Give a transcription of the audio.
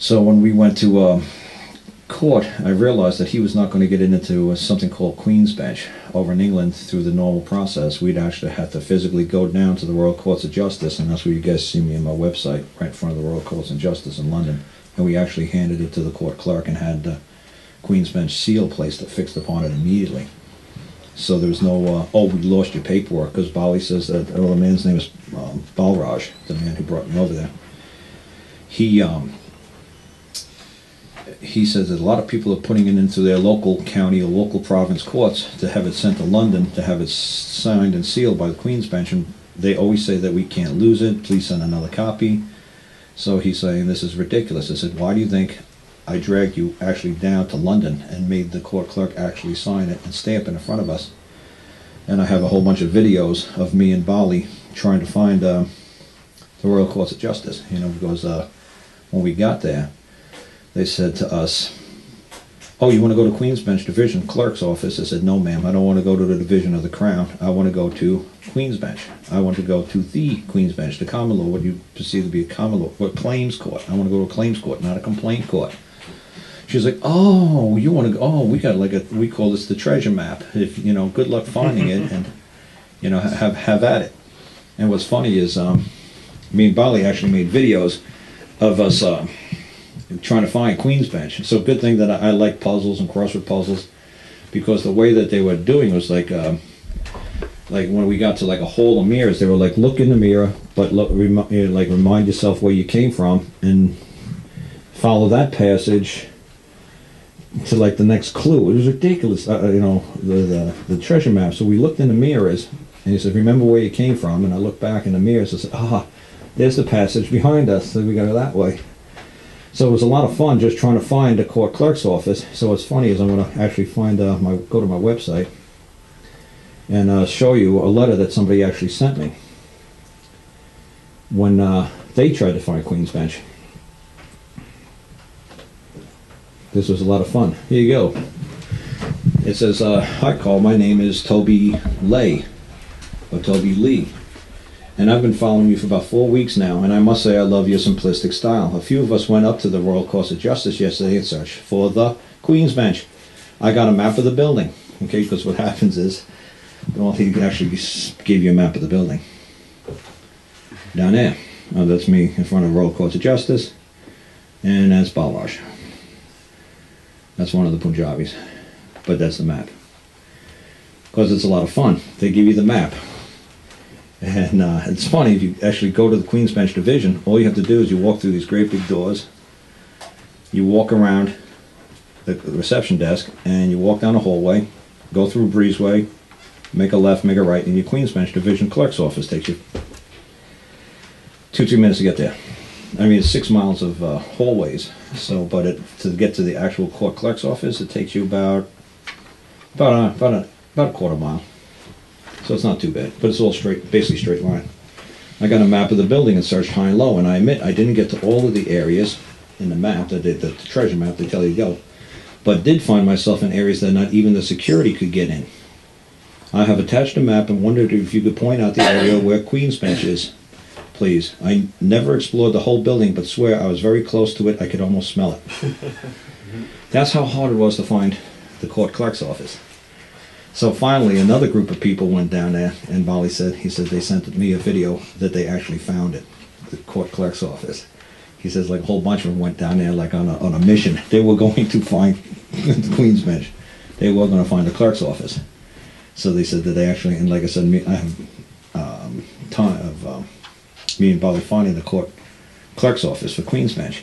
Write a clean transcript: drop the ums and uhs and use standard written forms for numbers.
So when we went to court, I realized that he was not going to get into something called Queen's Bench over in England through the normal process. We'd actually have to physically go down to the Royal Courts of Justice, and that's where you guys see me on my website, right in front of the Royal Courts of Justice in London. And we actually handed it to the court clerk and had the Queen's Bench seal placed fixed upon it immediately. So there was no, oh, we lost your paperwork, because Bali says that, oh, the man's name is Balraj, the man who brought me over there. He says that a lot of people are putting it into their local county or local province courts to have it sent to London, to have it signed and sealed by the Queen's Bench, and they always say that we can't lose it, please send another copy. So he's saying this is ridiculous. I said, why do you think I dragged you actually down to London and made the court clerk actually sign it and stamp it in front of us? And I have a whole bunch of videos of me and Bali trying to find the Royal Courts of Justice, you know, because when we got there, they said to us, oh, you want to go to Queen's Bench Division Clerk's office? I said, no, ma'am, I don't want to go to the Division of the Crown. I want to go to Queen's Bench. I want to go to the Queen's Bench, the common law, what you perceive to be a common law, or claims court. I want to go to a claims court, not a complaint court. She's like, oh, you want to go, oh, we got like a, we call this the treasure map. If, you know, good luck finding it, and, you know, have at it. And what's funny is, me and Bali actually made videos of us, trying to find Queen's Bench. So good thing that I like puzzles and crossword puzzles, because the way that they were doing was like when we got to like a hole of mirrors, they were like, look in the mirror, but look, like remind yourself where you came from and follow that passage to like the next clue. It was ridiculous, you know, the treasure map. So we looked in the mirrors, and he said, remember where you came from? And I looked back in the mirrors and said, ah, there's the passage behind us, so we got it that way. So it was a lot of fun just trying to find the court clerk's office. So what's funny is I'm going to actually find go to my website and show you a letter that somebody actually sent me when they tried to find Queen's Bench. This was a lot of fun. Here you go. It says, hi Carl, my name is Toby Lay, or Toby Lee. And I've been following you for about 4 weeks now, and I must say I love your simplistic style. A few of us went up to the Royal Courts of Justice yesterday and searched for the Queen's Bench. I got a map of the building, okay, because what happens is, well, he actually gave you a map of the building. Down there. That's me in front of the Royal Courts of Justice, and that's Balraj. That's one of the Punjabis, but that's the map. Because it's a lot of fun. They give you the map. And it's funny, if you actually go to the Queen's Bench Division, all you have to do is you walk through these great big doors, you walk around the reception desk, and you walk down a hallway, go through a breezeway, make a left, make a right, and your Queen's Bench Division Clerk's office takes you 2 minutes to get there. I mean, it's 6 miles of hallways, so, but to get to the actual court clerk's office, it takes you about a quarter mile. So it's not too bad, but it's all straight, basically straight line. I got a map of the building and searched high and low, and I admit I didn't get to all of the areas in the map, the treasure map they tell you to go, but did find myself in areas that not even the security could get in. I have attached a map and wondered if you could point out the area where Queen's Bench is, please. I never explored the whole building, but swear I was very close to it. I could almost smell it. That's how hard it was to find the court clerk's office. So finally, another group of people went down there, and Bali said, he said they sent me a video that they actually found it, the court clerk's office. He says like a whole bunch of them went down there like on a mission. They were going to find the Queen's Bench. They were going to find the clerk's office. So they said that they actually, and like I said, I have time of me and Bali finding the court clerk's office for Queen's Bench.